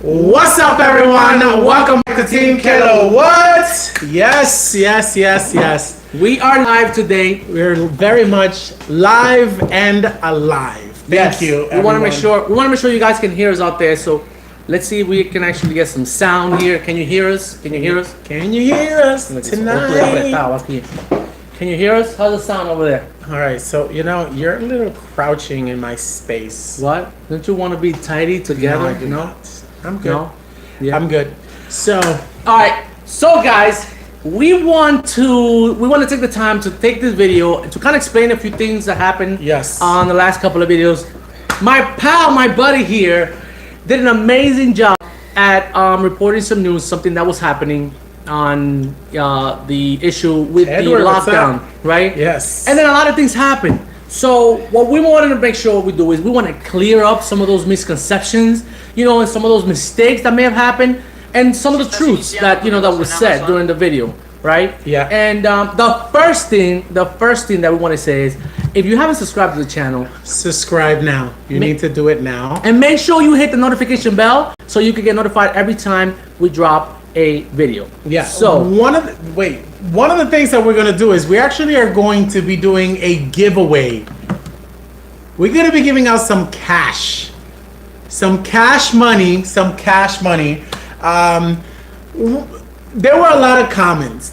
What's up, everyone? Welcome back to TeamKLoWhat. Yes. We are live today. We're very much live and alive. Thank you. We want to make sure you guys can hear us out there. So let's see if we can actually get some sound here. Can you hear us? Can you hear us tonight? Can you hear us? How's the sound over there? All right. So you're a little crouching in my space. What? Don't you want to be tidy together? No, I do not. I'm good. No? Yeah. I'm good. So, all right. So, guys, we want to take the time to take this video to kind of explain a few things that happened. Yes. On the last couple of videos. My buddy here, did an amazing job at reporting some news, something that was happening on the issue with Edward, the lockdown, right? Yes. And then a lot of things happened. So what we wanted to make sure we do is we want to clear up some of those misconceptions, and some of those mistakes that may have happened, and some of the truths that that was said during the video, right? Yeah. And the first thing that we want to say is, if you haven't subscribed to the channel, subscribe now. You need to do it now. And make sure you hit the notification bell so you can get notified every time we drop a video. Yeah. So one of the things that we're gonna do is we actually are going to be doing a giveaway. We're gonna be giving out some cash money. There were a lot of comments,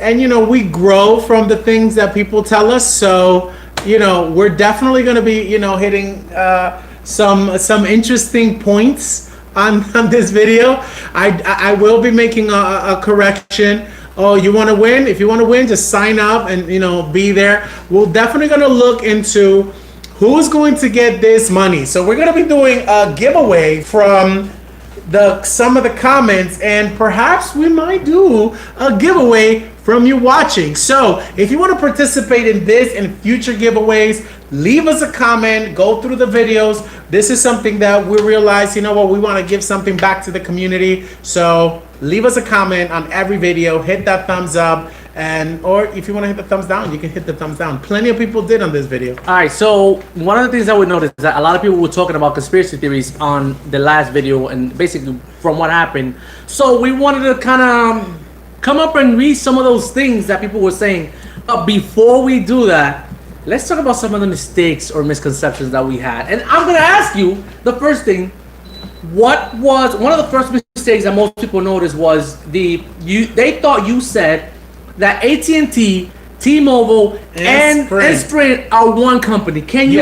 and we grow from the things that people tell us. So we're definitely gonna be hitting some interesting points on this video. I will be making a correction. Oh, you want to win? If you want to win, just sign up and be there. We're definitely going to look into who's going to get this money. So we're going to be doing a giveaway from some of the comments, and perhaps we might do a giveaway from you watching. So if you want to participate in this and future giveaways, leave us a comment, go through the videos. This is something that we realize, we want to give something back to the community. So leave us a comment on every video, hit that thumbs up, or if you want to hit the thumbs down, you can hit the thumbs down. Plenty of people did on this video. All right, so one of the things that we noticed is that a lot of people were talking about conspiracy theories on the last video, and basically from what happened. So we wanted to kind of come up and read some of those things that people were saying. But before we do that, let's talk about some of the mistakes or misconceptions that we had. And I'm going to ask you the first thing. What was one of the first mistakes that most people noticed was they thought you said that AT&T, T-Mobile, and Sprint are one company. Can you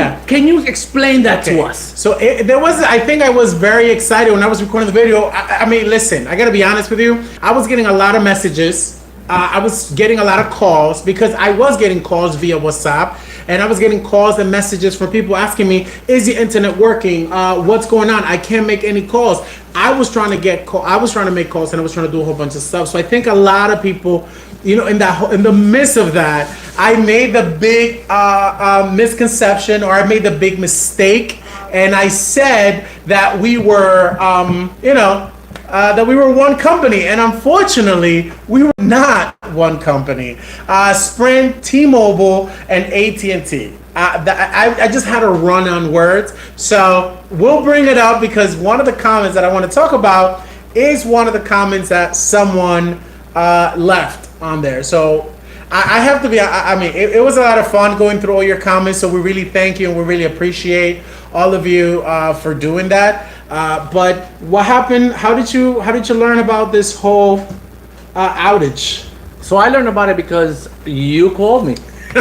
explain that to us? So I think I was very excited when I was recording the video. I mean, listen, I got to be honest with you. I was getting a lot of messages. I was getting a lot of calls because I was getting calls via WhatsApp, and I was getting calls and messages from people asking me, is the internet working? What's going on? I can't make any calls. I was trying to make calls, and I was trying to do a whole bunch of stuff. So I think a lot of people, in the midst of that, I made the big misconception, or I made the big mistake, and I said that we were, that we were one company, and unfortunately, we were not one company. Sprint, T-Mobile, and AT&T. I just had a run on words, so we'll bring it up because one of the comments that I want to talk about is one of the comments that someone left on there. So I have to be, it was a lot of fun going through all your comments, so we really thank you and we really appreciate all of you for doing that. But what happened? How did you learn about this whole outage? So I learned about it because you called me.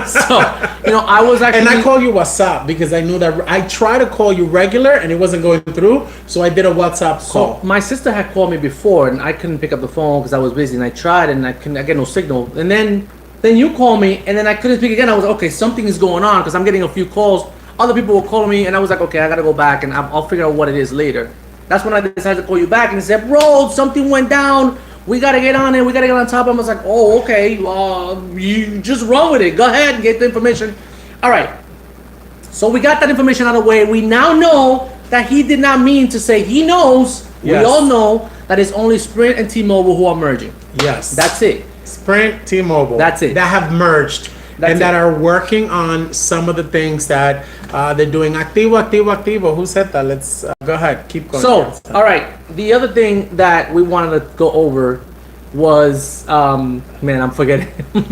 So I was actually, and I called you WhatsApp because I knew that I tried to call you regular and it wasn't going through. So I did a WhatsApp call. So my sister had called me before and I couldn't pick up the phone because I was busy, and I tried and I get no signal. And then you called me and then I couldn't speak again. I was like, okay, something is going on because I'm getting a few calls. Other people were calling me, and I was like, okay, I gotta go back and I'll figure out what it is later. That's when I decided to call you back and said, bro, something went down. We gotta get on it. We gotta get on top of it. I was like, oh, okay. You just run with it. Go ahead and get the information. All right. So we got that information out of the way. We now know that he did not mean to say he knows. Yes. We all know that it's only Sprint and T-Mobile who are merging. Yes. That's it. Sprint, T-Mobile. That's it. That have merged. That's and that it. are working on some of the things that they're doing. Activo. Who said that? Let's go ahead. Keep going. So, all right. The other thing that we wanted to go over was, man, I'm forgetting.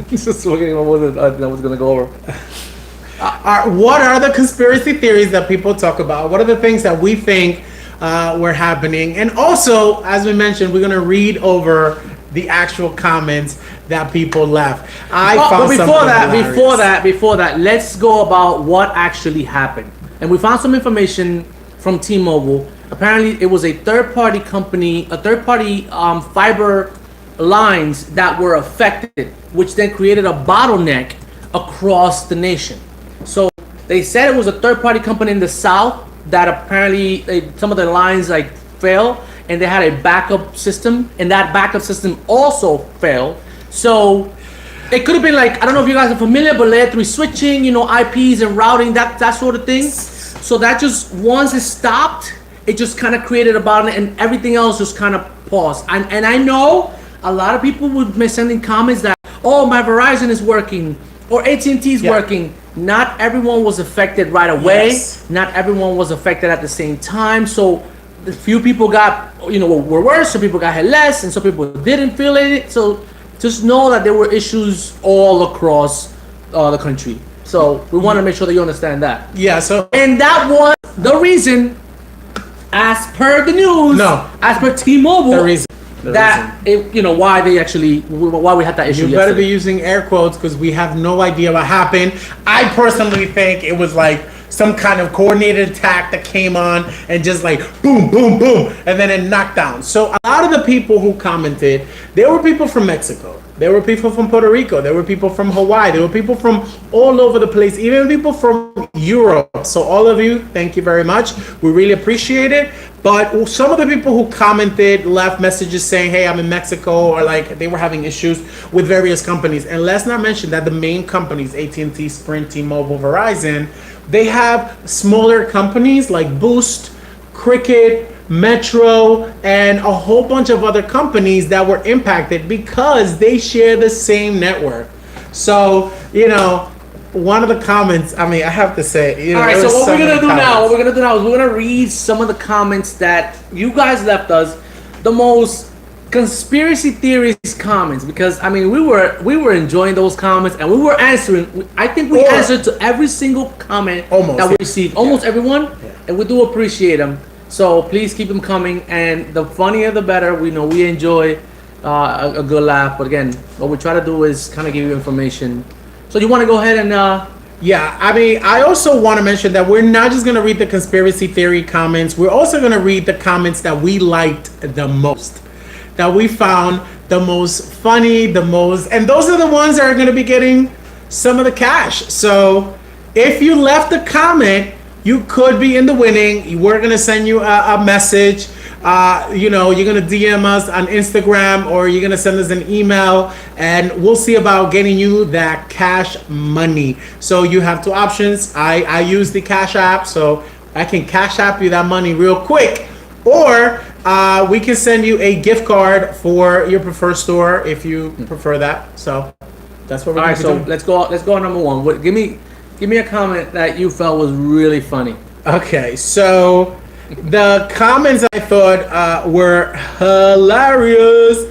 Just forgetting what was it I was gonna go over. What are the conspiracy theories that people talk about? What are the things that we think were happening? And also, as we mentioned, we're gonna read over the actual comments that people left. But before that, let's go about what actually happened. And we found some information from T-Mobile. Apparently, it was a third-party company, fiber lines that were affected, which then created a bottleneck across the nation. So they said it was a third-party company in the south that apparently some of the lines like failed, and they had a backup system, and that backup system also failed. So it could have been like, I don't know if you guys are familiar, but layer 3 switching, IPs and routing, that sort of thing. So that just, once it stopped, it just kind of created a bottleneck, and everything else just kind of paused. And I know a lot of people would be sending comments that, oh, my Verizon is working, or AT&T is working. Not everyone was affected right away. Yes. Not everyone was affected at the same time. So a few people got, were worse, some people got hit less, and some people didn't feel it. So just know that there were issues all across the country. So we want to make sure that you understand that. Yeah, so And that was the reason, as per the news, as per T-Mobile, the reason. why we had that issue. You better be using air quotes because we have no idea what happened. I personally think it was like some kind of coordinated attack that came on and just like boom, boom, boom, and then it knocked down. So a lot of the people who commented, there were people from Mexico, there were people from Puerto Rico, there were people from Hawaii, there were people from all over the place, even people from Europe. So all of you, thank you very much. We really appreciate it. But some of the people who commented left messages saying, hey, I'm in Mexico, or like they were having issues with various companies. And let's not mention that the main companies, AT&T, Sprint, T-Mobile, Verizon, they have smaller companies like Boost, Cricket, Metro, and a whole bunch of other companies that were impacted because they share the same network. So, one of the comments, I have to say, all right, so what we're gonna do now is we're gonna read some of the comments that you guys left us, the most conspiracy theories comments, because we were enjoying those comments, and we were answering. I think we answered to every single comment that we received, almost everyone, and we do appreciate them. So please keep them coming, and the funnier the better. We know we enjoy a good laugh, but again, what we try to do is kind of give you information. So you want to go ahead and I also want to mention that we're not just going to read the conspiracy theory comments. We're also going to read the comments that we liked the most, that we found the most funny, and those are the ones that are going to be getting some of the cash. So if you left a comment, you could be in the winning. We're going to send you a message. You're going to DM us on Instagram, or you're going to send us an email, and we'll see about getting you that cash money. So you have two options. I use the Cash App, so I can Cash App you that money real quick, or we can send you a gift card for your preferred store if you prefer that. So that's what we're going to do. All right, so let's go on number one. Give me a comment that you felt was really funny. Okay, so the comments I thought were hilarious,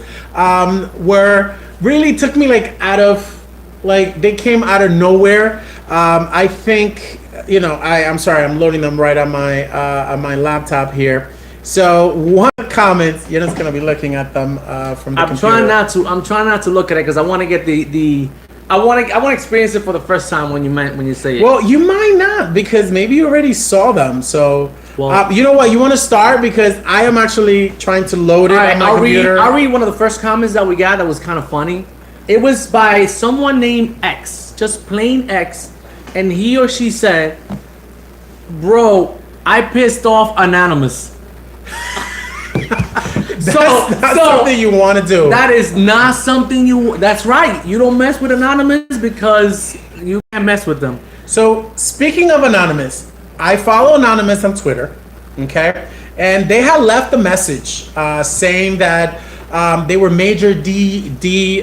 were really took me they came out of nowhere. I think I'm sorry, I'm loading them right on my laptop here. So one comment, you're just gonna be looking at them from the computer. I'm trying not to look at it because I want to get I want to experience it for the first time when you say it. Well, you might not, because maybe you already saw them. So, well, you know what? You want to start, because I am actually trying to load it on my computer. I'll read one of the first comments that we got that was kind of funny. It was by someone named X, just plain X, and he or she said, "Bro, I pissed off Anonymous." That's not something you want to do. That is not something that's right. You don't mess with Anonymous because you can't mess with them. So, speaking of Anonymous, I follow Anonymous on Twitter, okay? And they had left a message saying that they were major DDoS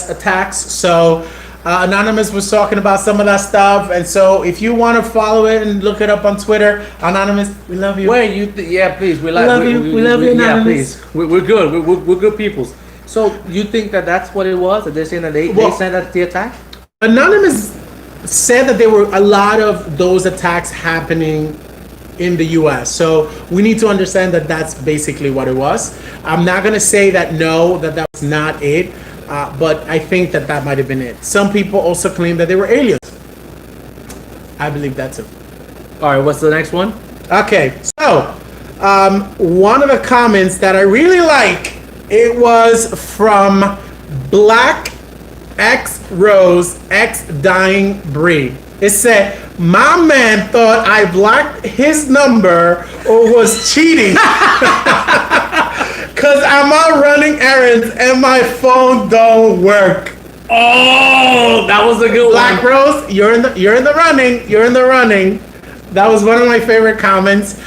attacks. So, Anonymous was talking about some of that stuff, and so if you want to follow it and look it up on Twitter, Anonymous, we love you. Wait, yeah, please. We love you. We love you, Yeah, Anonymous. please. We're good. We're good peoples. So you think that that's what it was? That they're saying that they said that's the attack? Anonymous said that there were a lot of those attacks happening in the US. So we need to understand that that's basically what it was. I'm not going to say that no, that was not it, but I think that might have been it. Some people also claim that they were aliens. I believe that too. All right, what's the next one? Okay, so one of the comments that I really like, it was from Black X Rose X Dying Breed. It said, "My man thought I blocked his number or was cheating because I'm out running errands and my phone don't work." Oh, that was a good Black one. Rose, you're in the running. You're in the running. That was one of my favorite comments.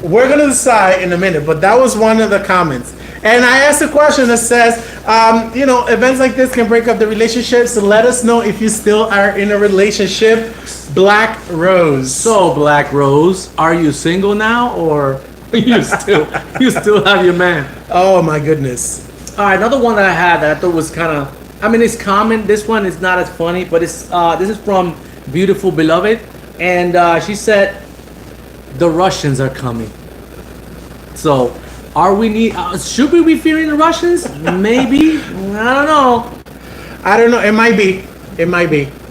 We're gonna decide in a minute, but that was one of the comments. And I asked a question that says, events like this can break up the relationship. So let us know if you still are in a relationship. Black Rose. So Black Rose, are you single now, or you still have your man? Oh my goodness. All right, another one that I had that I thought was kind of, I mean, it's common. This one is not as funny, but it's this is from Beautiful Beloved, and she said, "The Russians are coming." So, should we be fearing the Russians? Maybe. I don't know. It might be.